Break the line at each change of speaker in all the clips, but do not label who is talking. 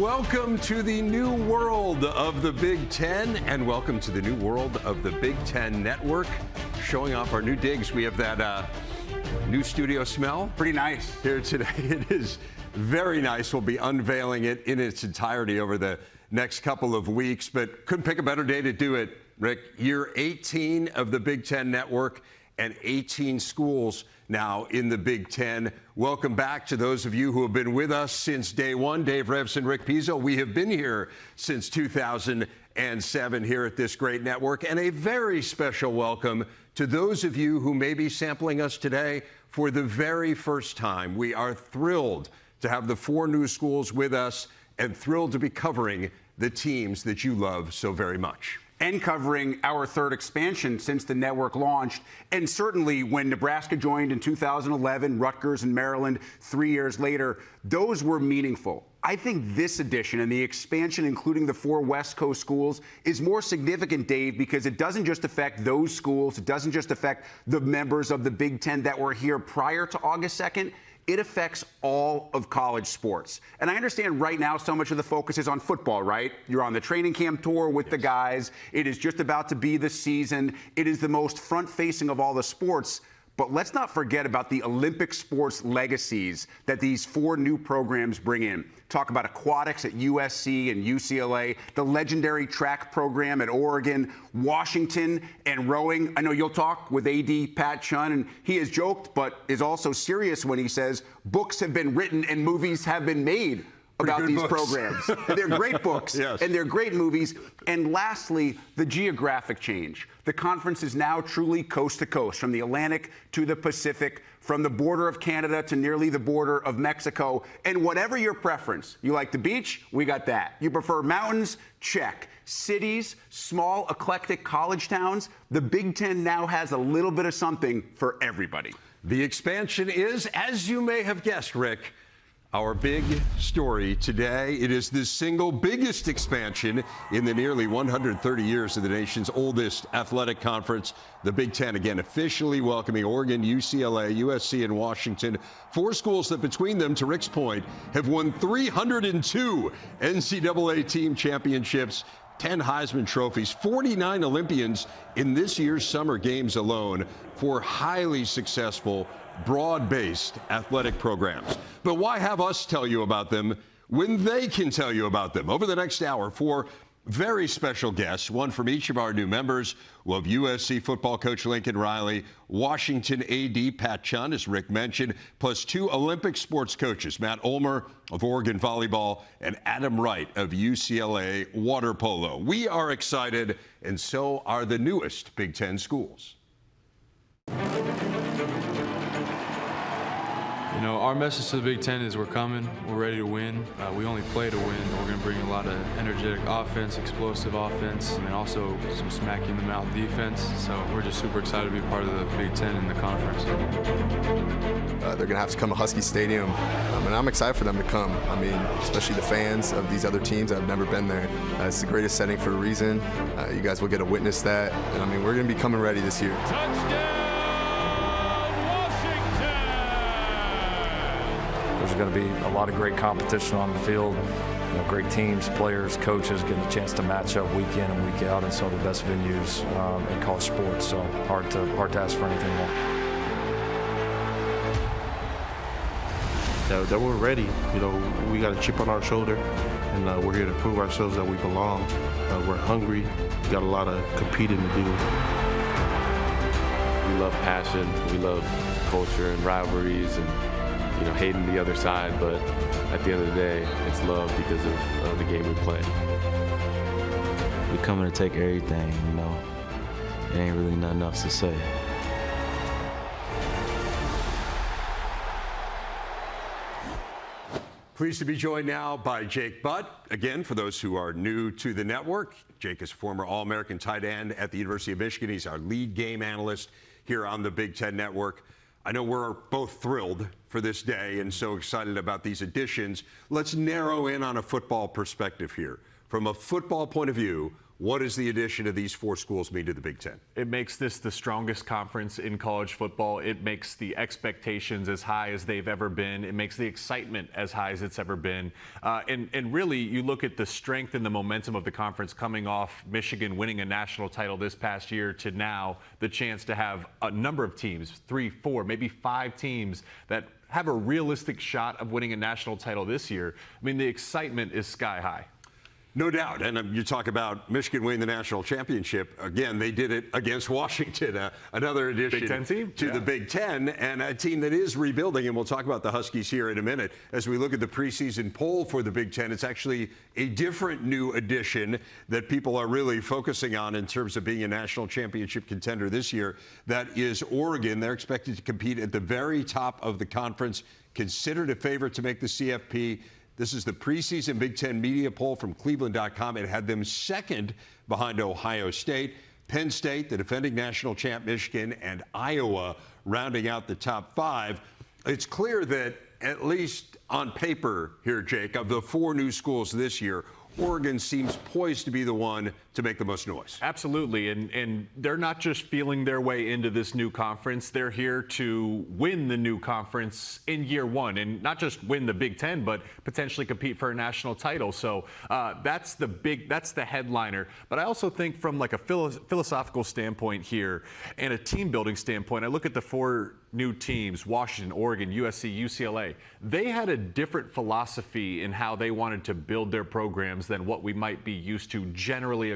Welcome to the new world of the Big Ten, and welcome to the new world of the Big Ten Network. Showing off our new digs. We have that new studio smell.
Pretty nice.
Here today. It is very nice. We'll be unveiling it in its entirety over the next couple of weeks, but couldn't pick a better day to do it, Rick. Year 18 of the Big Ten Network and 18 schools now in the Big Ten. Welcome back to those of you who have been with us since day one. Dave Revson, Rick Pizzo. We have been here since 2007 here at this great network. And a very special welcome to those of you who may be sampling us today for the very first time. We are thrilled to have the four new schools with us and thrilled to be covering the teams that you love so very much.
And covering our third expansion since the network launched. And certainly when Nebraska joined in 2011, Rutgers and Maryland 3 years later, those were meaningful. I think this edition and the expansion, including the four West Coast schools, is more significant, Dave, because it doesn't just affect those schools. It doesn't just affect the members of the Big Ten that were here prior to August 2nd. It affects all of college sports. And I understand right now so much of the focus is on football, right? You're on the training camp tour with the guys. It is just about to be the season. It is the most front-facing of all the sports. But let's not forget about the Olympic sports legacies that these four new programs bring in. Talk about aquatics at USC and UCLA, the legendary track program at Oregon, Washington, and rowing. I know you'll talk with AD Pat Chun, and he has joked but is also serious when he says books have been written and movies have been made about these programs. And they're great books,
yes.
And they're great movies. And lastly, the geographic change. The conference is now truly coast to coast, from the Atlantic to the Pacific, from the border of Canada to nearly the border of Mexico. And whatever your preference, you like the beach, we got that. You prefer mountains, check. Cities, small, eclectic college towns, the Big Ten now has a little bit of something for everybody.
The expansion is, as you may have guessed, Rick, our big story today. It is the single biggest expansion in the nearly 130 years of the nation's oldest athletic conference. The Big Ten, again, officially welcoming Oregon, UCLA, USC, and Washington. Four schools that between them, to Rick's point, have won 302 NCAA team championships, 10 Heisman trophies, 49 Olympians in this year's summer games alone. For highly successful, broad-based athletic programs. But why have us tell you about them when they can tell you about them? Over the next hour, four very special guests, one from each of our new members. We'll have USC football coach Lincoln Riley, Washington AD Pat Chun, as Rick mentioned, plus two Olympic sports coaches, Matt Ulmer of Oregon volleyball and Adam Wright of UCLA water polo. We are excited, and so are the newest Big Ten schools.
You know, our message to the Big Ten is we're coming, we're ready to win. We only play to win. We're going to bring a lot of energetic offense, explosive offense, and some smack in the mouth defense. So we're just super excited to be part of the Big Ten in the conference.
They're going to have to come to Husky Stadium, and I'm excited for them to come. I mean, especially the fans of these other teams that have never been there. It's the greatest setting for a reason. You guys will get to witness that. And I mean, we're going to be coming ready this year.
Touchdown!
There's going to be a lot of great competition on the field. You know, great teams, players, coaches getting a chance to match up week in and week out in some of the best venues in college sports. So hard to ask for anything more.
That we're ready. You know, we got a chip on our shoulder, and we're here to prove ourselves that we belong. We're hungry. We got a lot of competing to do.
We love passion. We love culture and rivalries and, you know, hating the other side, but at the end of the day, it's love because of the game we play.
We're coming to take everything, you know. It ain't really nothing else to say.
Pleased to be joined now by Jake Butt. Again, for those who are new to the network, Jake is former All-American tight end at the University of Michigan. He's our lead game analyst here on the Big Ten Network. I know we're both thrilled for this day and so excited about these additions. Let's narrow in on a football perspective here. From a football point of view, What does the addition of these 4 schools mean to the Big Ten?
It makes this the strongest conference in college football. It makes the expectations as high as they've ever been. It makes the excitement as high as it's ever been. And really, you look at the strength and the momentum of the conference coming off Michigan winning a national title this past year to now the chance to have a number of teams, 3, 4, maybe 5 teams that have a realistic shot of winning a national title this year. I mean, the excitement is sky high.
No doubt. And you talk about Michigan winning the national championship. Again, they did it against Washington, another addition
Big Ten team?
to the Big Ten, and a team that is rebuilding. And we'll talk about the Huskies here in a minute. As we look at the preseason poll for the Big Ten, it's actually a different new addition that people are really focusing on in terms of being a national championship contender this year. That is Oregon. They're expected to compete at the very top of the conference, considered a favorite to make the CFP. This is the preseason Big Ten media poll from Cleveland.com. It had them second behind Ohio State, Penn State, the defending national champ Michigan, and Iowa rounding out the top 5. It's clear that, at least on paper here, Jake, of the 4 new schools this year, Oregon seems poised to be the one to make the most noise.
Absolutely, and they're not just feeling their way into this new conference. They're here to win the new conference in year 1, and not just win the Big Ten, but potentially compete for a national title. So that's the headliner. But I also think from like a philosophical standpoint here and a team building standpoint, I look at the 4 new teams, Washington, Oregon, USC, UCLA. They had a different philosophy in how they wanted to build their programs than what we might be used to generally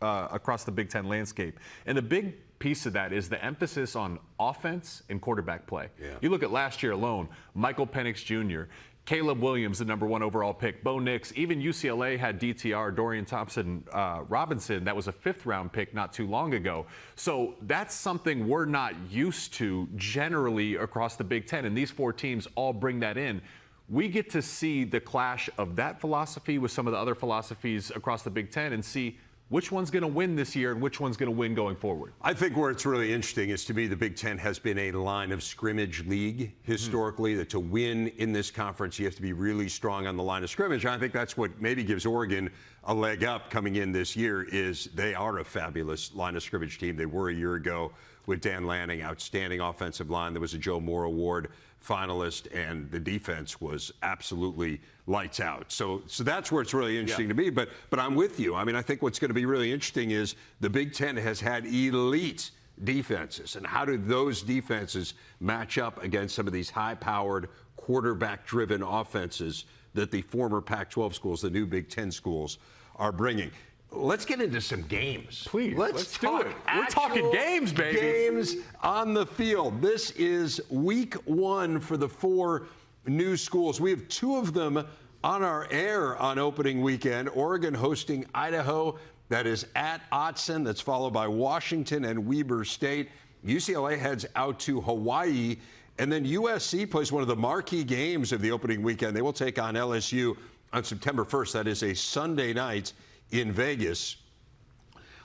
across the Big Ten landscape. And the big piece of that is the emphasis on offense and quarterback play. Yeah. You look at last year alone, Michael Penix Jr., Caleb Williams, the #1 overall pick, Bo Nix, even UCLA had DTR, Dorian Thompson-Robinson, that was a 5th-round pick not too long ago. So that's something we're not used to generally across the Big Ten, and these 4 teams all bring that in. We get to see the clash of that philosophy with some of the other philosophies across the Big Ten and see which one's going to win this year and which one's going to win going forward.
I think where it's really interesting is, to me, the Big Ten has been a line of scrimmage league historically, that to win in this conference, you have to be really strong on the line of scrimmage. And I think that's what maybe gives Oregon a leg up coming in this year, is they are a fabulous line of scrimmage team. They were a year ago with Dan Lanning, outstanding offensive line. There was a Joe Moore Award finalist, and the defense was absolutely lights out. So that's where it's really interesting to me. But I'm with you. I mean, I think what's going to be really interesting is the Big Ten has had elite defenses, and how do those defenses match up against some of these high-powered, quarterback-driven offenses that the former Pac-12 schools, the new Big Ten schools, are bringing. Let's get into some games.
Please, let's do it.
We're talking games, baby. Games on the field. This is week 1 for the 4 new schools. We have 2 of them on our air on opening weekend. Oregon hosting Idaho. That is at Autzen. That's followed by Washington and Weber State. UCLA heads out to Hawaii. And then USC plays one of the marquee games of the opening weekend. They will take on LSU on September 1st. That is a Sunday night in Vegas.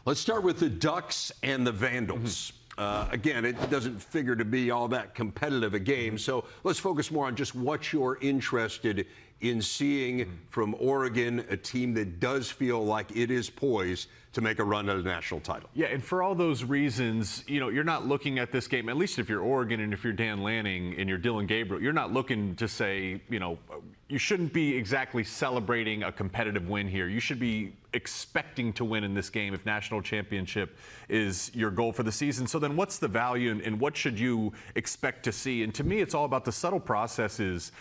Let's start with the Ducks and the Vandals. Again, it doesn't figure to be all that competitive a game, so let's focus more on just what you're interested in seeing from Oregon, a team that does feel like it is poised to make a run at a national title.
Yeah, and for all those reasons, you know, you're not looking at this game, at least if you're Oregon and if you're Dan Lanning and you're Dylan Gabriel, you're not looking to say, you know, you shouldn't be exactly celebrating a competitive win here. You should be expecting to win in this game if national championship is your goal for the season. So then what's the value and what should you expect to see? And to me, it's all about the subtle processes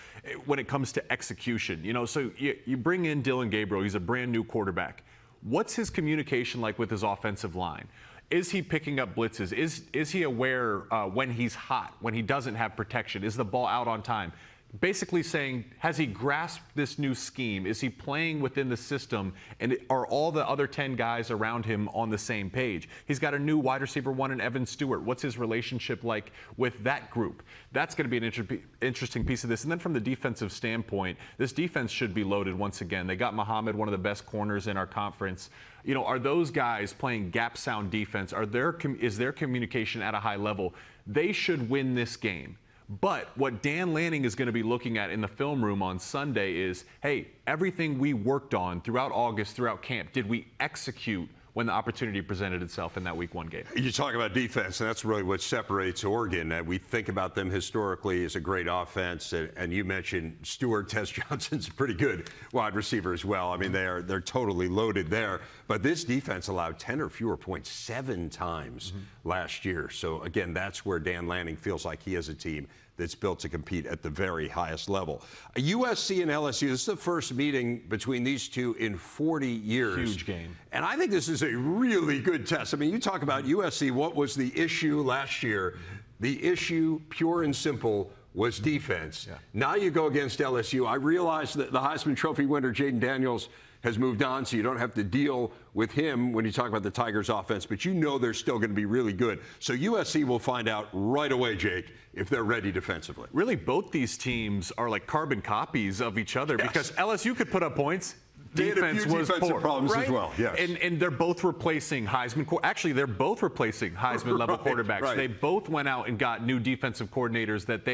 when it comes to execution. You know, so you bring in Dylan Gabriel. He's a brand new quarterback. What's his communication like with his offensive line? Is he picking up blitzes? Is he aware when he's hot, when he doesn't have protection? Is the ball out on time? Basically saying, has he grasped this new scheme? Is he playing within the system? And are all the other 10 guys around him on the same page? He's got a new wide receiver 1 in Evan Stewart. What's his relationship like with that group? That's going to be an interesting piece of this. And then from the defensive standpoint, this defense should be loaded once again. They got Muhammad, one of the best corners in our conference. You know, are those guys playing gap sound defense? Is their communication at a high level? They should win this game. But what Dan Lanning is going to be looking at in the film room on Sunday is, hey, everything we worked on throughout August, throughout camp, did we execute when the opportunity presented itself in that Week 1 game.
You talk about defense, and that's really what separates Oregon. We think about them historically as a great offense, and you mentioned Stewart. Tess Johnson's a pretty good wide receiver as well. I mean, they're totally loaded there. But this defense allowed 10 or fewer points 7 times last year. So, again, that's where Dan Lanning feels like he has a team that's built to compete at the very highest level. USC and LSU, this is the first meeting between these two in 40 years.
Huge game.
And I think this is a really good test. I mean, you talk about USC, what was the issue last year? The issue, pure and simple, was defense.
Yeah.
Now you go against LSU. I realize that the Heisman Trophy winner, Jaden Daniels, has moved on, so you don't have to deal with him when you talk about the Tigers offense, but you know they're still going to be really good. So USC will find out right away, Jake, if they're ready defensively.
Really, both these teams are like carbon copies of each other because LSU could put up points.
They had a
Defense
few
was
defensive
poor,
problems
right?
as well, yes.
And they're both replacing Heisman. Actually, they're both replacing Heisman-level quarterbacks.
Right.
They both went out and got new defensive coordinators that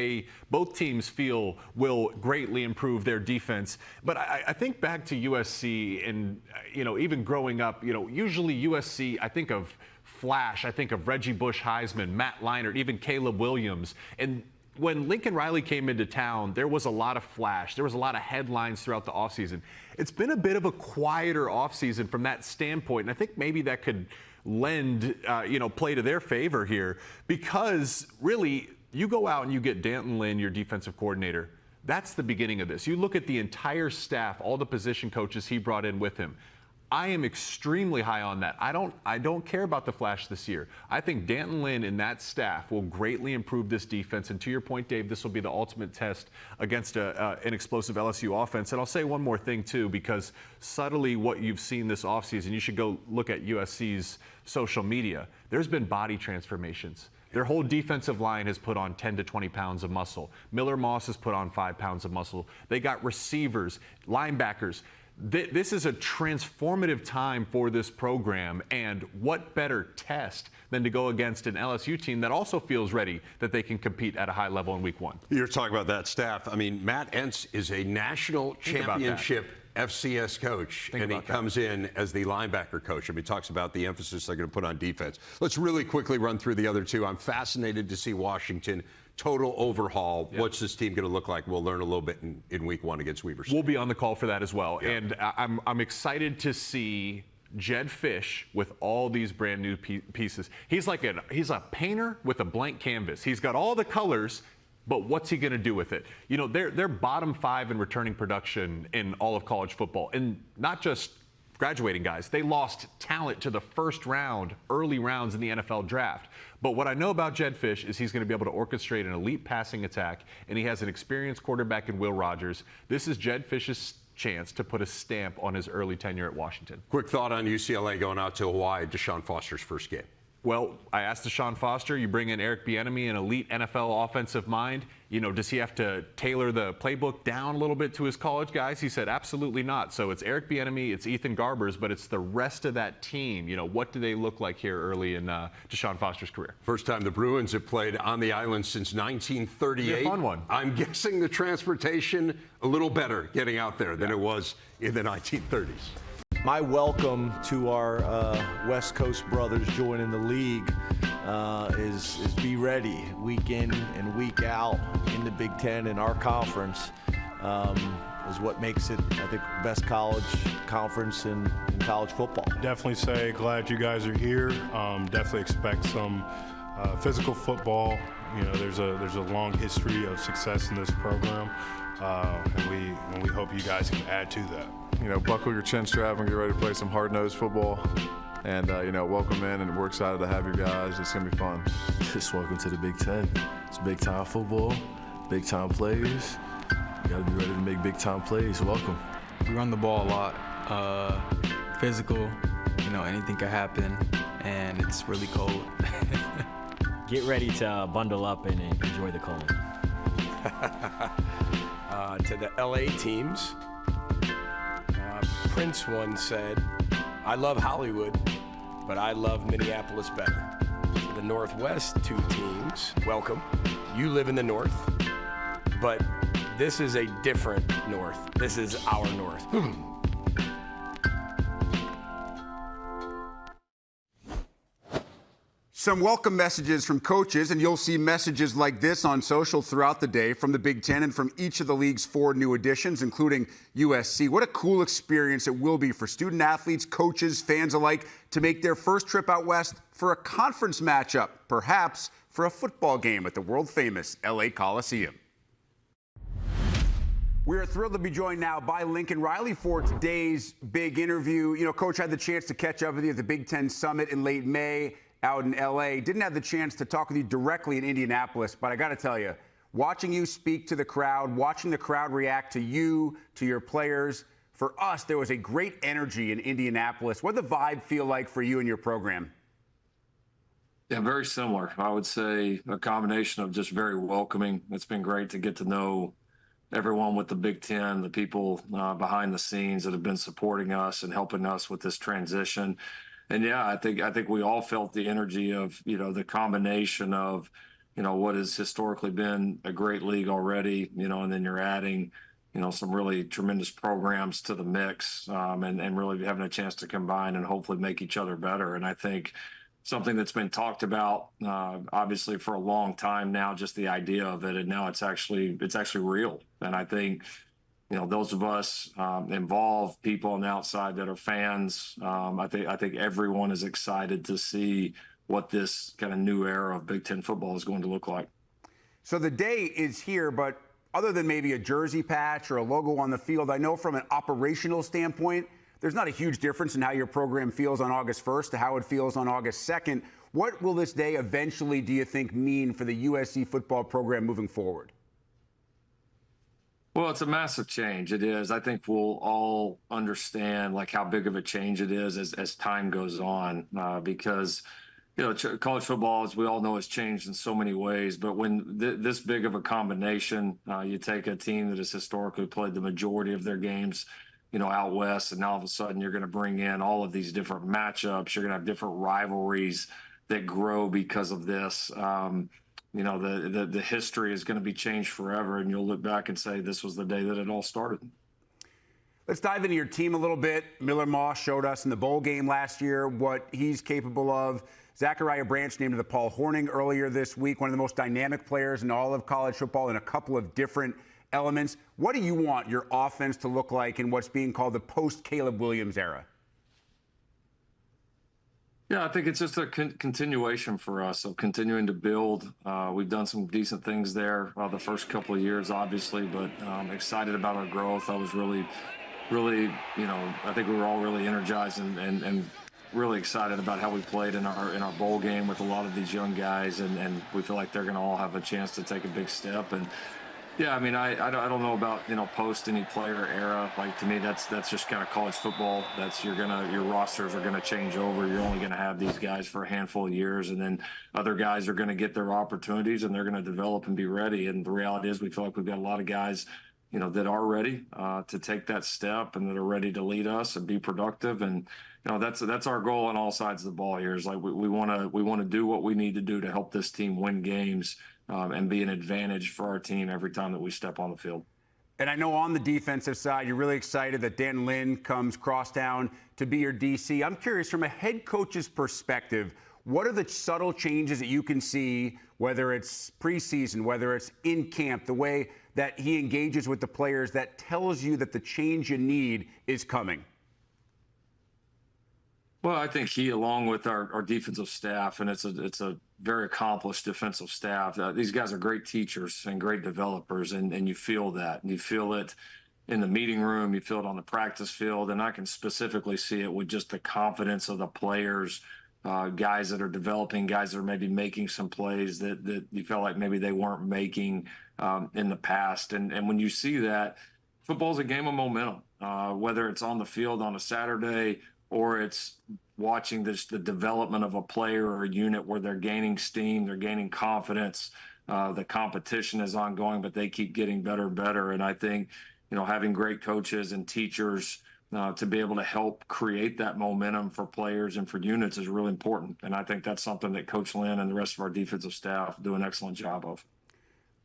both teams feel will greatly improve their defense. But I think back to USC and, even growing up, usually USC, I think of Flash, I think of Reggie Bush Heisman, Matt Leinart, even Caleb Williams. And when Lincoln Riley came into town, there was a lot of flash. There was a lot of headlines throughout the offseason. It's been a bit of a quieter offseason from that standpoint, and I think maybe that could lend, play to their favor here because really you go out and you get Danton Lynn, your defensive coordinator. That's the beginning of this. You look at the entire staff, all the position coaches he brought in with him. I am extremely high on that. I don't care about the flash this year. I think Danton Lynn and that staff will greatly improve this defense. And to your point, Dave, this will be the ultimate test against an explosive LSU offense. And I'll say one more thing, too, because subtly what you've seen this offseason, you should go look at USC's social media. There's been body transformations. Their whole defensive line has put on 10 to 20 pounds of muscle. Miller Moss has put on 5 pounds of muscle. They got receivers, linebackers. This is a transformative time for this program, and what better test than to go against an LSU team that also feels ready that they can compete at a high level in Week 1.
You're talking about that staff. I mean, Matt Entz is a national championship FCS coach, and he comes in as the linebacker coach. I mean, he talks about the emphasis they're going to put on defense. Let's really quickly run through the other two. I'm fascinated to see Washington. Total overhaul. Yep. What's this team going to look like? We'll learn a little bit in Week 1 against Weber State.
We'll be on the call for that as well.
Yep.
And I'm excited to see Jed Fish with all these brand new pieces. He's a painter with a blank canvas. He's got all the colors, but what's he going to do with it? They're bottom 5 in returning production in all of college football, and not just graduating guys. They lost talent to the first round, early rounds in the NFL draft. But what I know about Jed Fish is he's going to be able to orchestrate an elite passing attack, and he has an experienced quarterback in Will Rogers. This is Jed Fish's chance to put a stamp on his early tenure at Washington.
Quick thought on UCLA going out to Hawaii, Deshaun Foster's first game.
Well, I asked Deshaun Foster, you bring in Eric Bieniemy, an elite NFL offensive mind. Does he have to tailor the playbook down a little bit to his college guys? He said, absolutely not. So it's Eric Bieniemy, it's Ethan Garbers, but it's the rest of that team. What do they look like here early in Deshaun Foster's career?
First time the Bruins have played on the island since 1938.
Be a fun one.
I'm guessing the transportation a little better getting out there than it was in the 1930s.
My welcome to our West Coast brothers joining the league is be ready week in and week out in the Big Ten in our conference is what makes it, I think, best college conference in college football.
Definitely say glad you guys are here. Definitely expect some physical football. There's a long history of success in this program, and we hope you guys can add to that.
Buckle your chin strap and get ready to play some hard-nosed football. And, welcome in, and we're excited to have you guys. It's going to be fun.
Just welcome to the Big Ten. It's big-time football, big-time players. You got to be ready to make big-time plays. Welcome.
We run the ball a lot. Physical, anything can happen, and it's really cold.
Get ready to bundle up and enjoy the cold.
To the LA teams, Prince once said, I love Hollywood, but I love Minneapolis better. To the Northwest 2 teams, welcome. You live in the North, but this is a different North. This is our North.
Some welcome messages from coaches, and you'll see messages like this on social throughout the day from the Big Ten and from each of the league's 4 new additions, including USC. What a cool experience it will be for student athletes, coaches, fans alike to make their first trip out west for a conference matchup, perhaps for a football game at the world-famous LA Coliseum. We're thrilled to be joined now by Lincoln Riley for today's big interview. You know, Coach had the chance to catch up with you at the Big Ten Summit in late May out in LA. Didn't have the chance to talk with you directly in Indianapolis, but I got to tell you, watching you speak to the crowd, watching the crowd react to you, to your players, for us, there was a great energy in Indianapolis. What did the vibe feel like for you and your program?
Yeah, very similar. I would say a combination of just very welcoming. It's been great to get to know everyone with the Big Ten, the people behind the scenes that have been supporting us and helping us with this transition. And yeah, I think we all felt the energy of, you know, the combination of, you know, what has historically been a great league already, you know, and then you're adding, you know, some really tremendous programs to the mix, and really having a chance to combine and hopefully make each other better. And I think something that's been talked about, obviously for a long time now, just the idea of it, and now it's actually real. And I think, you know, those of us involved, people on the outside that are fans, I think everyone is excited to see what this kind of new era of Big Ten football is going to look like.
So the day is here, but other than maybe a jersey patch or a logo on the field, I know from an operational standpoint, there's not a huge difference in how your program feels on August 1st to how it feels on August 2nd. What will this day eventually, do you think, mean for the USC football program moving forward?
Well, it's a massive change. It is. I think we'll all understand like how big of a change it is as time goes on, because, you know, college football, as we all know, has changed in so many ways. But when this big of a combination, you take a team that has historically played the majority of their games, you know, out west, and now all of a sudden you're going to bring in all of these different matchups. You're going to have different rivalries that grow because of this. You know, the history is going to be changed forever, and you'll look back and say this was the day that it all started.
Let's dive into your team a little bit. Miller Moss showed us in the bowl game last year what he's capable of. Zachariah Branch named to the Paul Hornung earlier this week, one of the most dynamic players in all of college football in a couple of different elements. What do you want your offense to look like in what's being called the post-Caleb Williams era?
Yeah, I think it's just a continuation for us of continuing to build. We've done some decent things there the first couple of years, obviously, but excited about our growth. I was really, you know, I think we were all really energized and really excited about how we played in our bowl game with a lot of these young guys, and we feel like they're going to all have a chance to take a big step. And yeah, I mean, I don't know about, you know, post any player era. Like, to me, that's just kind of college football. That's your rosters are gonna change over. You're only gonna have these guys for a handful of years, and then other guys are gonna get their opportunities and they're gonna develop and be ready. And the reality is, we feel like we've got a lot of guys, you know, that are ready to take that step and that are ready to lead us and be productive. And you know, that's our goal on all sides of the ball here. Is like we want to do what we need to do to help this team win games. And be an advantage for our team every time that we step on the field.
And I know on the defensive side, you're really excited that Dan Lynn comes crosstown to be your DC. I'm curious, from a head coach's perspective, what are the subtle changes that you can see, whether it's preseason, whether it's in camp, the way that he engages with the players that tells you that the change you need is coming?
Well, I think he, along with our defensive staff, and it's a very accomplished defensive staff. These guys are great teachers and great developers, and you feel that. And you feel it in the meeting room. You feel it on the practice field, and I can specifically see it with just the confidence of the players, guys that are developing, guys that are maybe making some plays that you felt like maybe they weren't making in the past. And when you see that, football's a game of momentum, whether it's on the field on a Saturday or it's watching the development of a player or a unit where they're gaining steam, they're gaining confidence. The competition is ongoing, but they keep getting better and better. And I think, you know, having great coaches and teachers to be able to help create that momentum for players and for units is really important. And I think that's something that Coach Lynn and the rest of our defensive staff do an excellent job of.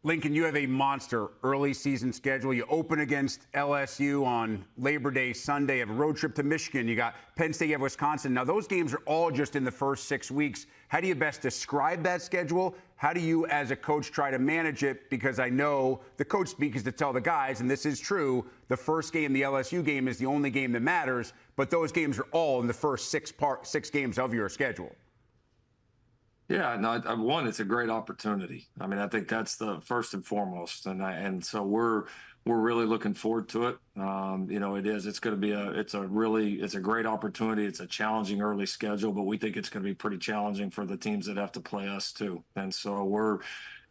Lincoln, you have a monster early season schedule. You open against LSU on Labor Day Sunday, have a road trip to Michigan. You got Penn State, you have Wisconsin. Now, those games are all just in the first 6 weeks. How do you best describe that schedule? How do you, as a coach, try to manage it? Because I know the coach speaks to tell the guys, and this is true, the first game, the LSU game, is the only game that matters, but those games are all in the first six games of your schedule.
Yeah, no, one, it's a great opportunity. I mean, I think that's the first and foremost, and so we're really looking forward to it. You know, it's going to be it's a great opportunity. It's a challenging early schedule, but we think it's going to be pretty challenging for the teams that have to play us too. And so we're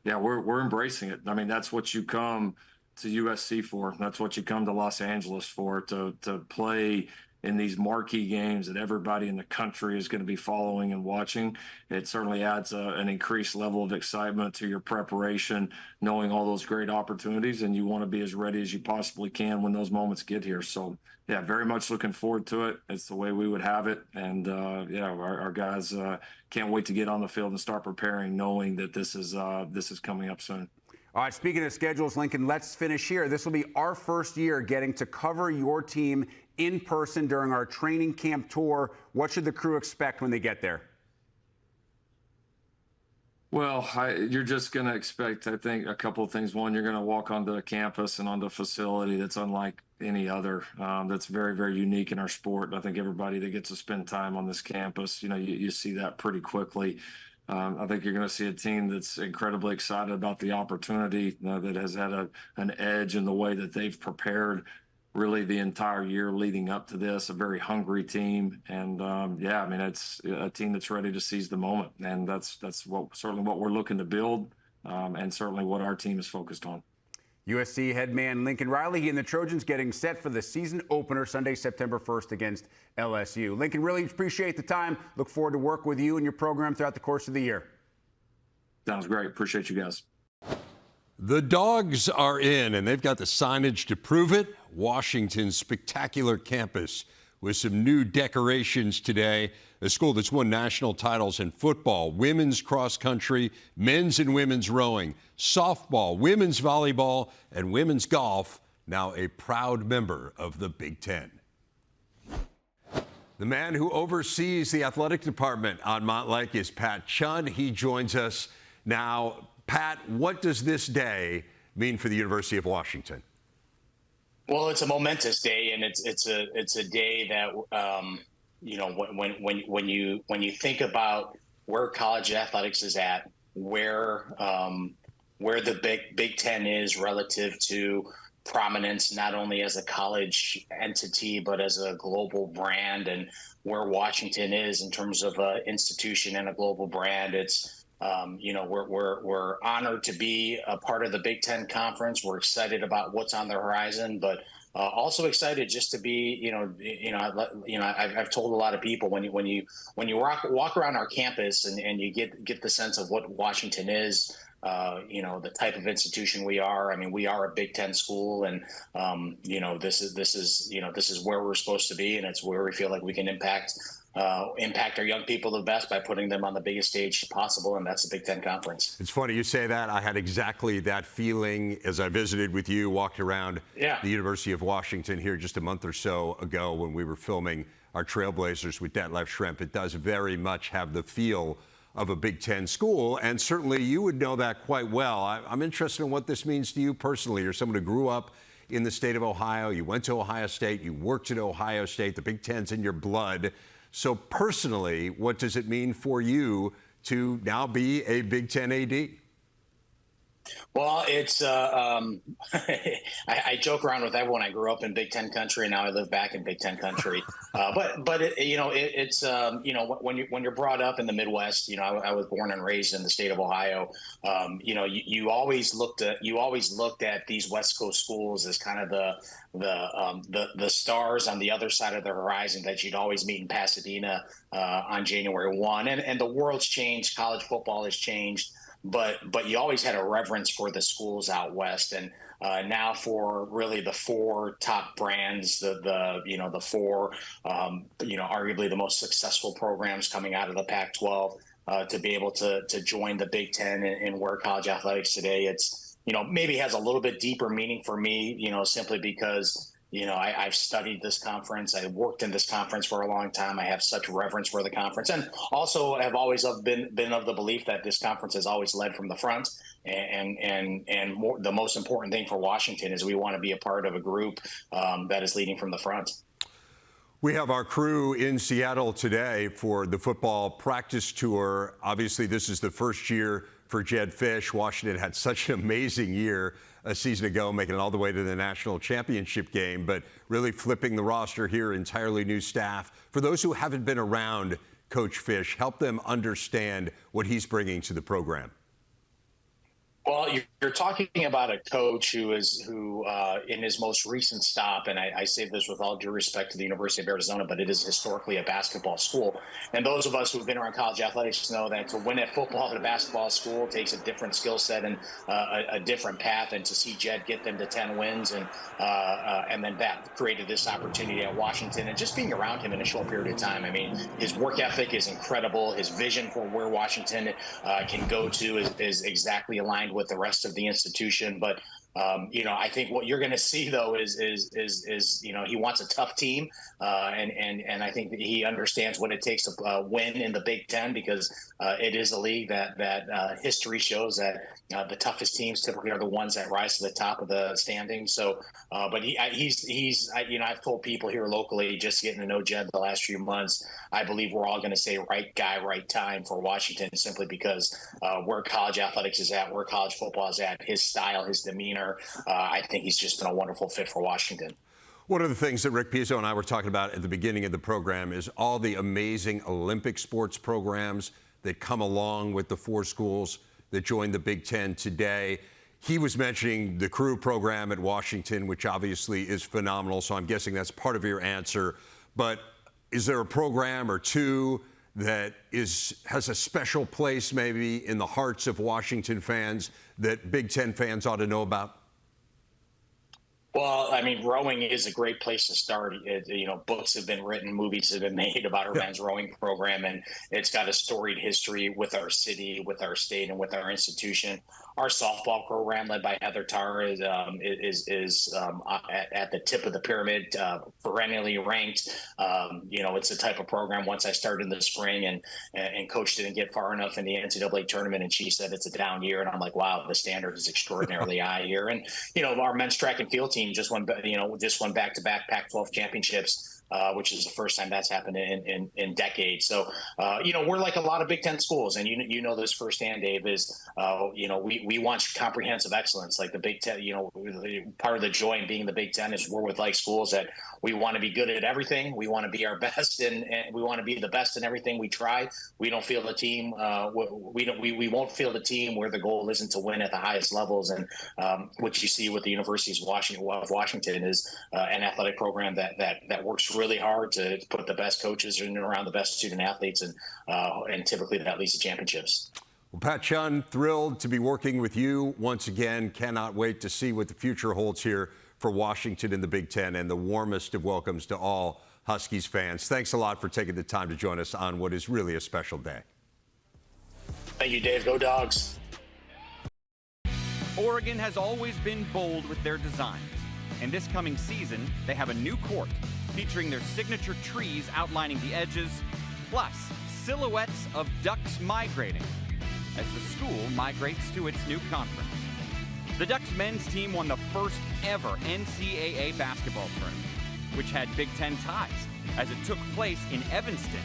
embracing it. I mean, that's what you come to USC for. That's what you come to Los Angeles for, to play in these marquee games that everybody in the country is going to be following and watching. It certainly adds an increased level of excitement to your preparation, knowing all those great opportunities, and you want to be as ready as you possibly can when those moments get here. So, yeah, very much looking forward to it. It's the way we would have it. And, our guys can't wait to get on the field and start preparing, knowing that this is coming up soon.
All right, speaking of schedules, Lincoln, let's finish here. This will be our first year getting to cover your team in person during our training camp tour. What should the crew expect when they get there?
Well, you're just going to expect, I think, a couple of things. One, you're going to walk onto a campus and onto a facility that's unlike any other, that's very, very unique in our sport. I think everybody that gets to spend time on this campus, you see that pretty quickly. I think you're going to see a team that's incredibly excited about the opportunity, that has had an edge in the way that they've prepared really the entire year leading up to this, a very hungry team. And it's a team that's ready to seize the moment. And that's certainly what we're looking to build, and certainly what our team is focused on.
USC head man Lincoln Riley, he and the Trojans getting set for the season opener Sunday, September 1st against LSU. Lincoln, really appreciate the time. Look forward to work with you and your program throughout the course of the year.
Sounds great. Appreciate you guys.
The Dogs are in, and they've got the signage to prove it. Washington's spectacular campus with some new decorations today. A school that's won national titles in football, women's cross country, men's and women's rowing, softball, women's volleyball, and women's golf. Now a proud member of the Big Ten. The man who oversees the athletic department on Montlake is Pat Chun. He joins us now. Pat, what does this day mean for the University of Washington?
Well, it's a momentous day, and it's a day that when you think about where college athletics is at, where the Big Ten is relative to prominence, not only as a college entity but as a global brand, and where Washington is in terms of an institution and a global brand, it's we're honored to be a part of the Big Ten Conference. We're excited about what's on the horizon, but also excited just to be, I've told a lot of people when you walk around our campus and you get the sense of what Washington is, the type of institution we are. I mean, we are a Big Ten school, and this is where we're supposed to be, and it's where we feel like we can impact our young people the best by putting them on the biggest stage possible, and that's the Big Ten Conference.
It's funny you say that. I had exactly that feeling as I visited with you, walked around the University of Washington here just a month or so ago when we were filming our Trailblazers with Detlef Schrempf. It does very much have the feel of a Big Ten school, and certainly you would know that quite well. I'm interested in what this means to you personally. You're someone who grew up in the state of Ohio. You went to Ohio State. You worked at Ohio State. The Big Ten's in your blood. So personally, what does it mean for you to now be a Big Ten AD?
Well, it's I joke around with everyone. I grew up in Big Ten country, and now I live back in Big Ten country. But when you're brought up in the Midwest, I was born and raised in the state of Ohio. You always looked at these West Coast schools as kind of the stars on the other side of the horizon that you'd always meet in Pasadena on January 1. And the world's changed. College football has changed. But you always had a reverence for the schools out west, and now for really the four top brands, the four arguably the most successful programs coming out of the Pac-12, to be able to join the Big Ten and wear college athletics today, it's maybe has a little bit deeper meaning for me, simply because, I've studied this conference. I worked in this conference for a long time. I have such reverence for the conference, and also have always been of the belief that this conference has always led from the front. And more, the most important thing for Washington is we want to be a part of a group that is leading from the front.
We have our crew in Seattle today for the football practice tour. Obviously, this is the first year for Jedd Fisch. Washington had such an amazing year a season ago, making it all the way to the national championship game, but really flipping the roster here, entirely new staff. For those who haven't been around Coach Fisch, help them understand what he's bringing to the program.
Well, you're talking about a coach who in his most recent stop, and I say this with all due respect to the University of Arizona, but it is historically a basketball school. And those of us who've been around college athletics know that to win at football at a basketball school takes a different skill set and a different path. And to see Jedd get them to 10 wins and then that created this opportunity at Washington, and just being around him in a short period of time. I mean, his work ethic is incredible. His vision for where Washington can go to is exactly aligned with the rest of the institution. But I think what you're going to see though is he wants a tough team, and I think that he understands what it takes to win in the Big Ten, because it is a league that history shows that the toughest teams typically are the ones that rise to the top of the standings. So, but I've told people here locally, just getting to know Jedd the last few months, I believe we're all going to say right guy, right time for Washington, simply because where college athletics is at, where college football is at, his style, his demeanor. I think he's just been a wonderful fit for Washington.
One of the things that Rick Pizzo and I were talking about at the beginning of the program is all the amazing Olympic sports programs that come along with the 4 schools that joined the Big Ten today. He was mentioning the crew program at Washington, which obviously is phenomenal, so I'm guessing that's part of your answer. But is there a program or two that has a special place maybe in the hearts of Washington fans that Big Ten fans ought to know about?
Well, I mean, rowing is a great place to start. Books have been written, movies have been made about our men's rowing program, and it's got a storied history with our city, with our state, and with our institution. Our softball program, led by Heather Tarr, is at the tip of the pyramid, perennially ranked. It's the type of program. Once I started in the spring, and Coach didn't get far enough in the NCAA tournament, and she said it's a down year, and I'm like, wow, the standard is extraordinarily high here. And our men's track and field team just won back-to-back Pac-12 championships. Which is the first time that's happened in decades. So, we're like a lot of Big Ten schools, and you know this firsthand, Dave, is, we want comprehensive excellence. Like the Big Ten, part of the joy in being the Big Ten is we're with like schools that we want to be good at everything. We want to be our best, and we want to be the best in everything we try. We don't feel the team. We won't feel the team where the goal isn't to win at the highest levels. And what you see with the University of Washington is an athletic program that works really hard to put the best coaches in and around the best student athletes, and typically that leads to championships.
Well, Pat Chun, thrilled to be working with you once again. Cannot wait to see what the future holds here for Washington in the Big Ten, and the warmest of welcomes to all Huskies fans. Thanks a lot for taking the time to join us on what is really a special day.
Thank you, Dave. Go Dogs.
Oregon has always been bold with their designs, and this coming season, they have a new court featuring their signature trees outlining the edges, plus silhouettes of ducks migrating as the school migrates to its new conference. The Ducks men's team won the first ever NCAA basketball tournament, which had Big Ten ties, as it took place in Evanston,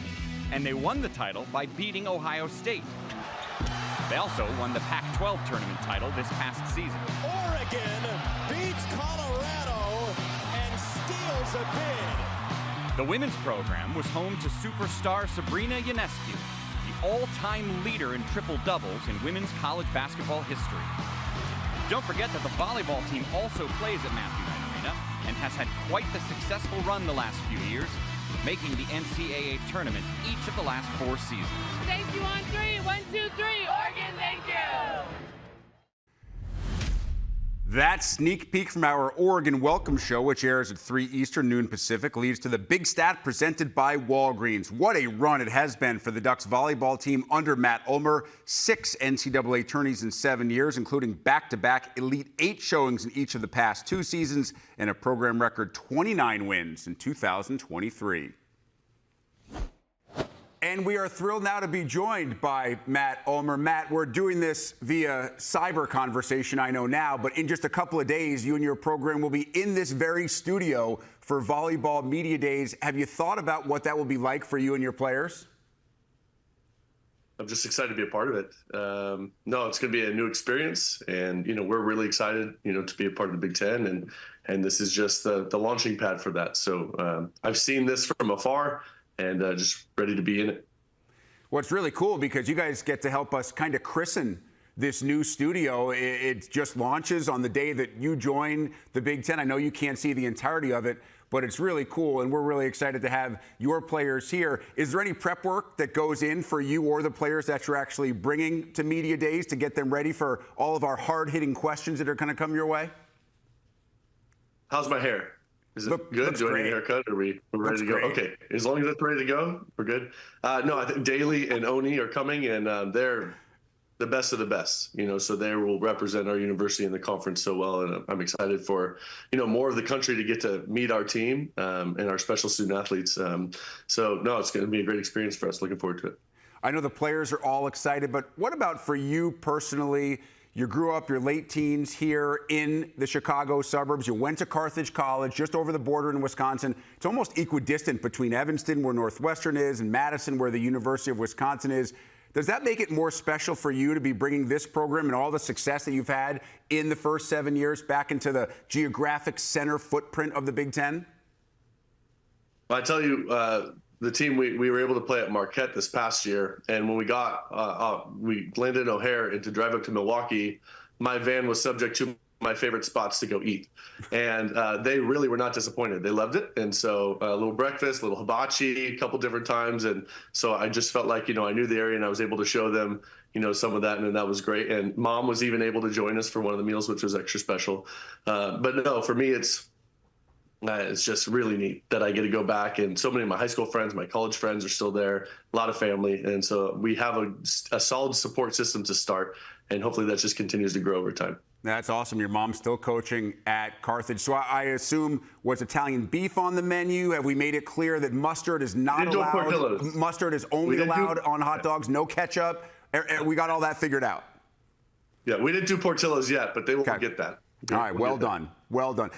and they won the title by beating Ohio State. They also won the Pac-12 tournament title this past season.
Oregon beats Colorado and steals a bid.
The women's program was home to superstar Sabrina Ionescu, the all-time leader in triple-doubles in women's college basketball history. Don't forget that the volleyball team also plays at Matthew Knight Arena and has had quite the successful run the last few years, making the NCAA tournament each of the last 4 seasons.
Thank you on 3. 1, 2, 3. Oregon, thank you.
That sneak peek from our Oregon Welcome Show, which airs at 3 Eastern, noon Pacific, leads to the Big Stat presented by Walgreens. What a run it has been for the Ducks volleyball team under Matt Ulmer. 6 NCAA tourneys in 7 years, including back-to-back Elite 8 showings in each of the past 2 seasons, and a program record 29 wins in 2023. And we are thrilled now to be joined by Matt Ulmer. Matt, we're doing this via cyber conversation, I know now, but in just a couple of days, you and your program will be in this very studio for Volleyball Media Days. Have you thought about what that will be like for you and your players?
I'm just excited to be a part of it. No, it's going to be a new experience, and we're really excited, to be a part of the Big Ten, and this is just the launching pad for that. So I've seen this from afar, and just ready to be in it.
Well, it's really cool because you guys get to help us kind of christen this new studio. It just launches on the day that you join the Big Ten. I know you can't see the entirety of it, but it's really cool, and we're really excited to have your players here. Is there any prep work that goes in for you or the players that you're actually bringing to Media Days to get them ready for all of our hard-hitting questions that are going to come your way?
How's my hair? Is it good? Do I need a haircut? Are we ready to go?
Great.
Okay. As long as it's ready to go, we're good. No, I think Daly and Oni are coming, and they're the best of the best, so they will represent our university in the conference so well. And I'm excited for, more of the country to get to meet our team and our special student athletes. So, no, it's going to be a great experience for us. Looking forward to it.
I know the players are all excited, but what about for you personally? You grew up your late teens here in the Chicago suburbs. You went to Carthage College, just over the border in Wisconsin. It's almost equidistant between Evanston, where Northwestern is, and Madison, where the University of Wisconsin is. Does that make it more special for you to be bringing this program and all the success that you've had in the first 7 years back into the geographic center footprint of the Big Ten?
Well, I tell you, the team, we were able to play at Marquette this past year, and when we landed in O'Hare and to drive up to Milwaukee, my van was subject to my favorite spots to go eat, and they really were not disappointed. They loved it, and so a little breakfast, a little hibachi, a couple different times, and so I just felt like I knew the area, and I was able to show them some of that, and that was great. And Mom was even able to join us for one of the meals, which was extra special. But no, for me, it's just really neat that I get to go back, and so many of my high school friends, my college friends are still there, a lot of family, and so we have a solid support system to start, and hopefully that just continues to grow over time.
That's awesome. Your mom's still coaching at Carthage. So I assume, was Italian beef on the menu? Have we made it clear that mustard is not allowed? Mustard is only allowed on hot dogs, no ketchup? We got all that figured out.
Yeah, we didn't do Portillo's yet, but they will get that.
All right, well done. Well done.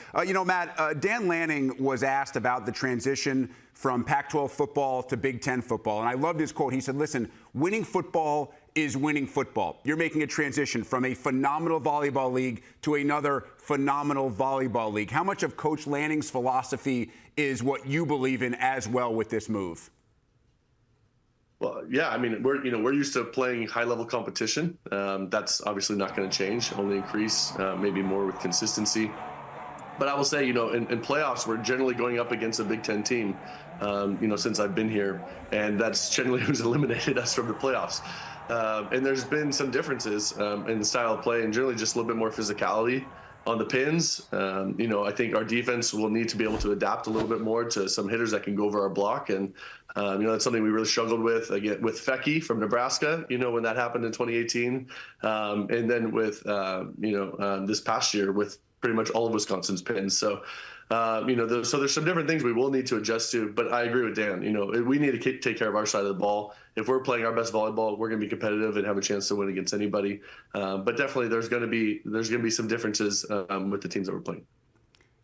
Matt, Dan Lanning was asked about the transition from Pac-12 football to Big Ten football, and I loved his quote. He said, listen, winning football is winning football. You're making a transition from a phenomenal volleyball league to another phenomenal volleyball league. How much of Coach Lanning's philosophy is what you believe in as well with this move?
Well, yeah, I mean, we're used to playing high-level competition. That's obviously not going to change, only increase, maybe more with consistency. But I will say, in playoffs, we're generally going up against a Big Ten team, since I've been here, and that's generally who's eliminated us from the playoffs. And there's been some differences in the style of play, and generally just a little bit more physicality on the pins. I think our defense will need to be able to adapt a little bit more to some hitters that can go over our block. And, that's something we really struggled with, again, with Fecky from Nebraska, when that happened in 2018. And then with, this past year with pretty much all of Wisconsin's pins. So, so there's some different things we will need to adjust to, but I agree with Dan. We need to take care of our side of the ball. If we're playing our best volleyball, we're going to be competitive and have a chance to win against anybody. But definitely, there's going to be some differences with the teams that we're playing.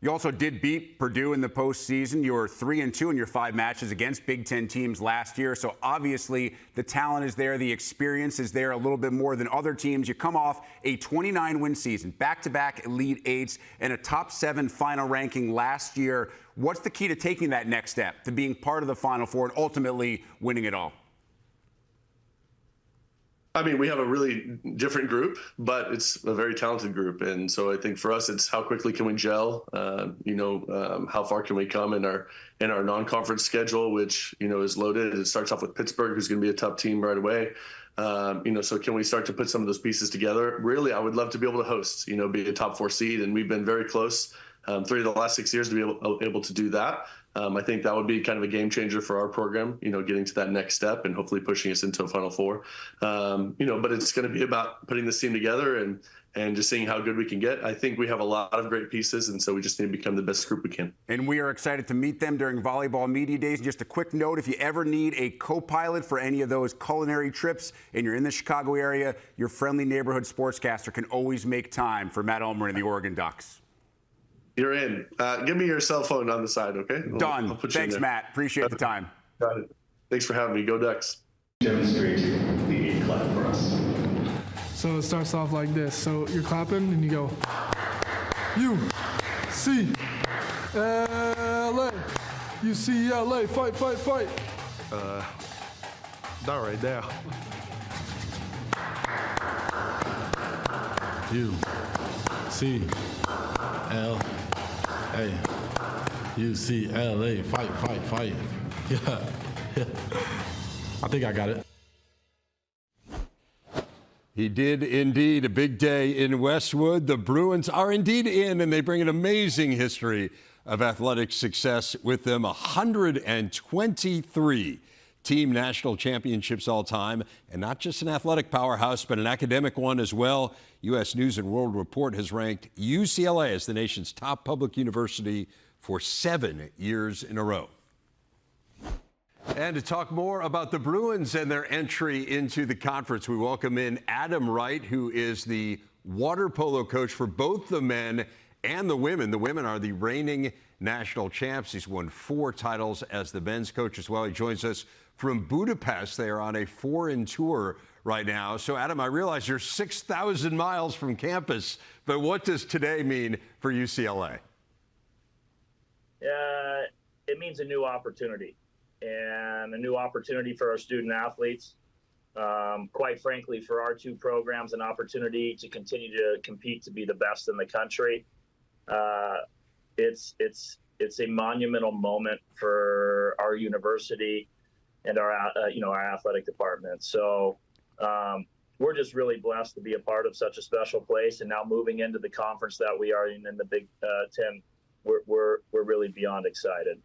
You also did beat Purdue in the postseason. You were 3-2 in your 5 matches against Big Ten teams last year. So obviously the talent is there, the experience is there a little bit more than other teams. You come off a 29-win season, back-to-back Elite Eights, and a top 7 final ranking last year. What's the key to taking that next step, to being part of the Final Four and ultimately winning it all?
I mean, we have a really different group, but it's a very talented group. And so I think for us, it's how quickly can we gel? How far can we come in our non-conference schedule, which, is loaded. It starts off with Pittsburgh, who's going to be a tough team right away. So can we start to put some of those pieces together? Really, I would love to be able to host, be a top 4 seed. And we've been very close 3 of the last 6 years to be able to do that. I think that would be kind of a game changer for our program, getting to that next step and hopefully pushing us into a Final Four. But it's going to be about putting this team together and just seeing how good we can get. I think we have a lot of great pieces, and so we just need to become the best group we can.
And we are excited to meet them during Volleyball Media Days. And just a quick note, if you ever need a co-pilot for any of those culinary trips and you're in the Chicago area, your friendly neighborhood sportscaster can always make time for Matt Ulmer and the Oregon Ducks.
You're in. Give me your cell phone on the side, okay?
Done.
I'll put
Thanks,
you in there.
Matt. Appreciate the time.
Got it. Thanks for having me. Go Ducks.
Demonstrate the A clap for us.
So it starts off like this. So you're clapping and you go, UCLA, UCLA, fight, fight, fight.
That right there.
UCLA, fight, fight, fight. Yeah. I think I got it.
He did indeed. A big day in Westwood. The Bruins are indeed in, and they bring an amazing history of athletic success with them. 123 team national championships all time, and not just an athletic powerhouse, but an academic one as well. U.S. News and World Report has ranked UCLA as the nation's top public university for 7 years in a row. And to talk more about the Bruins and their entry into the conference, we welcome in Adam Wright, who is the water polo coach for both the men and the women. The women are the reigning national champs. He's won 4 titles as the men's coach as well. He joins us from Budapest. They are on a foreign tour right now. So, Adam, I realize you're 6,000 miles from campus, but what does today mean for UCLA?
It means a new opportunity, and a new opportunity for our student athletes. Quite frankly, for our 2 programs, an opportunity to continue to compete to be the best in the country. It's a monumental moment for our university and our athletic department. So we're just really blessed to be a part of such a special place. And now moving into the conference that we are in the Big Ten, we're really beyond excited.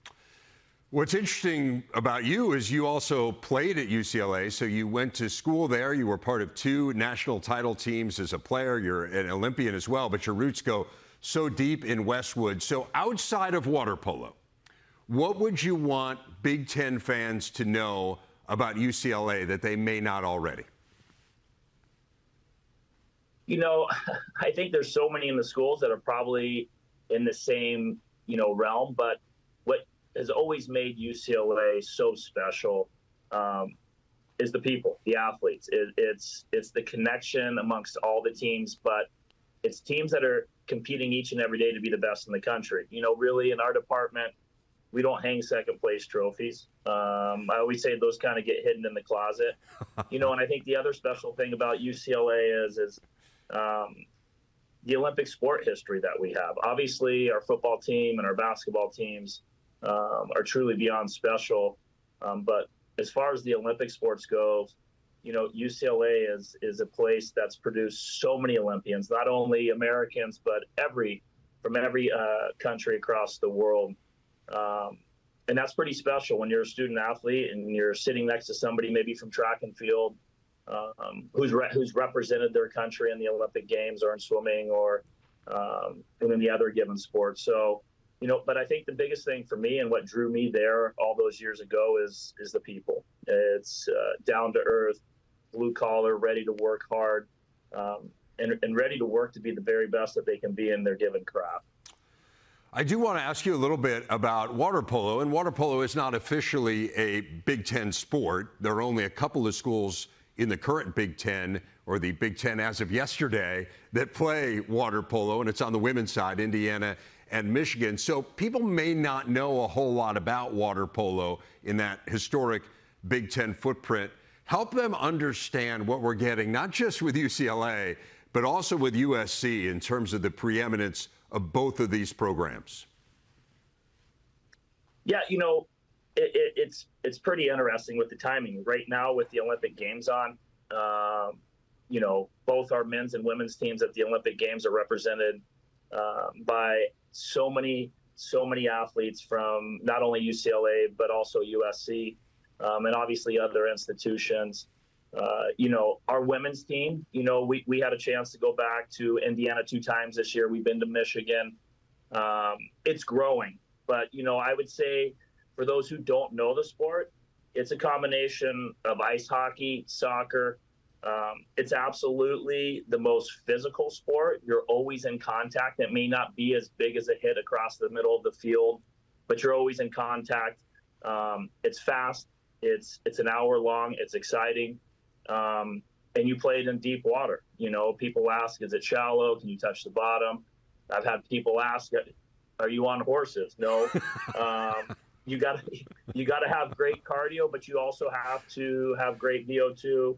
What's interesting about you is you also played at UCLA, so you went to school there. You were part of 2 national title teams as a player. You're an Olympian as well, but your roots go so deep in Westwood. So outside of water polo, what would you want Big Ten fans to know about UCLA that they may not already?
I think there's so many in the schools that are probably in the same, realm, but what has always made UCLA so special is the people, the athletes. It's the connection amongst all the teams, but it's teams that are competing each and every day to be the best in the country. Really in our department, we don't hang second place trophies. I always say those kind of get hidden in the closet. And I think the other special thing about UCLA is the Olympic sport history that we have. Obviously, our football team and our basketball teams are truly beyond special. But as far as the Olympic sports go, UCLA is a place that's produced so many Olympians, not only Americans, but from every country across the world. And that's pretty special when you're a student athlete and you're sitting next to somebody maybe from track and field who's represented their country in the Olympic Games or in swimming or in the other given sports. So, but I think the biggest thing for me and what drew me there all those years ago is the people. It's down to earth, blue collar, ready to work hard, and ready to work to be the very best that they can be in their given craft.
I do want to ask you a little bit about water polo, and water polo is not officially a Big Ten sport. There are only a couple of schools in the current Big Ten, or the Big Ten as of yesterday, that play water polo, and it's on the women's side, Indiana and Michigan. So people may not know a whole lot about water polo in that historic Big Ten footprint. Help them understand what we're getting, not just with UCLA, but also with USC in terms of the preeminence of both of these programs.
Yeah, it's pretty interesting with the timing right now with the Olympic Games on. Both our men's and women's teams at the Olympic Games are represented by so many athletes from not only UCLA but also USC and obviously other institutions. Our women's team, we had a chance to go back to Indiana 2 times this year. We've been to Michigan. It's growing. But, I would say for those who don't know the sport, it's a combination of ice hockey, soccer. It's absolutely the most physical sport. You're always in contact. It may not be as big as a hit across the middle of the field, but you're always in contact. It's fast. It's an hour long. It's exciting. And you play it in deep water. People ask, is it shallow? Can you touch the bottom? I've had people ask, are you on horses? No. You got to have great cardio, but you also have to have great VO2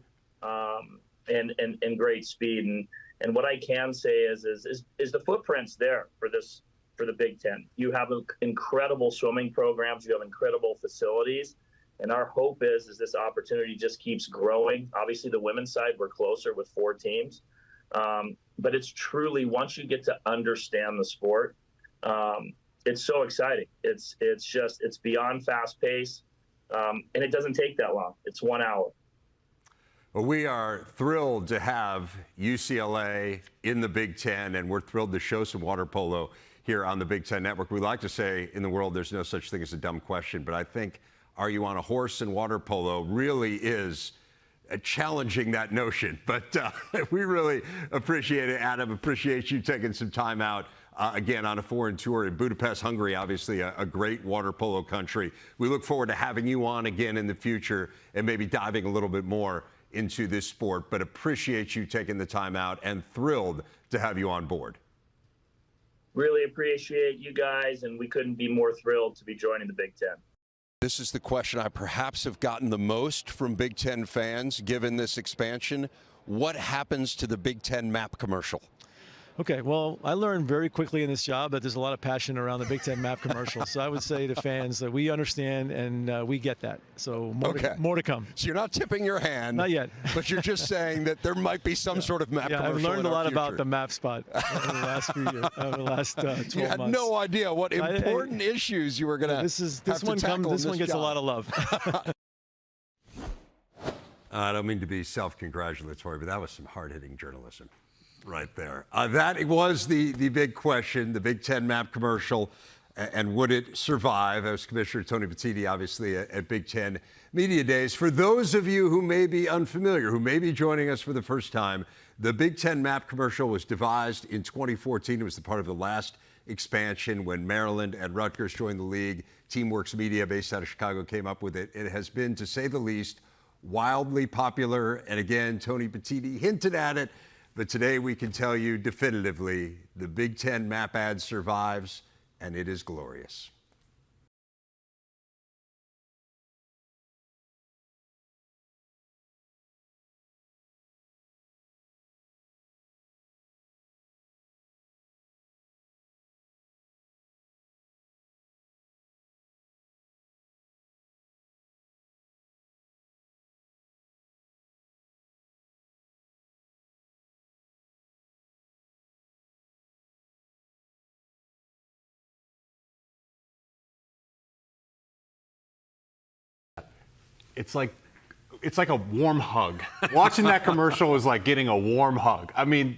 and great speed. And what I can say is the footprint's there for the Big Ten. You have incredible swimming programs. You have incredible facilities. And our hope is this opportunity just keeps growing. Obviously, the women's side, we're closer with 4 teams. But it's truly, once you get to understand the sport, it's so exciting. It's beyond fast pace, and it doesn't take that long. It's 1 hour.
Well, we are thrilled to have UCLA in the Big Ten, and we're thrilled to show some water polo here on the Big Ten Network. We like to say in the world there's no such thing as a dumb question, but I think are you on a horse in water polo really is challenging that notion. But we really appreciate it, Adam. Appreciate you taking some time out. Again, on a foreign tour in Budapest, Hungary, obviously a great water polo country. We look forward to having you on again in the future and maybe diving a little bit more into this sport, but appreciate you taking the time out and thrilled to have you on board.
Really appreciate you guys, and we couldn't be more thrilled to be joining the Big Ten.
This is the question I perhaps have gotten the most from Big Ten fans given this expansion. What happens to the Big Ten map commercial?
Okay, well, I learned very quickly in this job that there's a lot of passion around the Big Ten map commercial. So I would say to fans that we understand and we get that. So more to come.
So you're not tipping your hand.
Not yet.
But you're just saying that there might be some sort of map commercial.
I've learned a lot
future.
about the map spot over the last few years, over the last 12 months.
You had no idea what important issues you were going to
This one gets a lot of love.
I don't mean to be self-congratulatory, but that was some hard-hitting journalism right there. That was the big question, the Big Ten map commercial, and would it survive? As Commissioner Tony Petitti, obviously, at Big Ten Media Days. For those of you who may be unfamiliar, who may be joining us for the first time, the Big Ten map commercial was devised in 2014. It was the part of the last expansion when Maryland and Rutgers joined the league. Teamworks Media, based out of Chicago, came up with it. It has been, to say the least, wildly popular. And again, Tony Petitti hinted at it. But today we can tell you definitively the Big Ten map ad survives, and it is glorious.
It's like a warm hug. Watching that commercial is like getting a warm hug. I mean,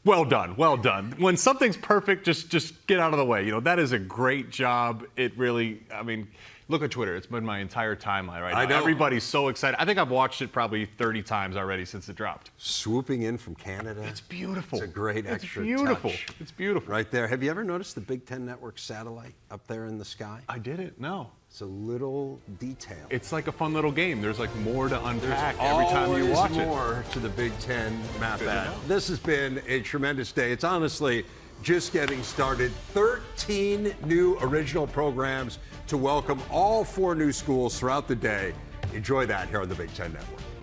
well done, well done. When something's perfect, just get out of the way. That is a great job. It really, I mean, look at Twitter. It's been my entire timeline right now.
I know.
Everybody's so excited. I think I've watched it probably 30 times already since it dropped.
Swooping in from Canada.
It's beautiful.
It's a great extra
beautiful.
touch.
It's beautiful.
Right there. Have you ever noticed the Big Ten Network satellite up there in the sky?
I didn't, no.
It's a little detail.
It's like a fun little game. There's like more to unpack every time you watch it.
There's more to the Big Ten map ad. This has been a tremendous day. It's honestly just getting started. 13 new original programs to welcome all 4 new schools throughout the day. Enjoy that here on the Big Ten Network.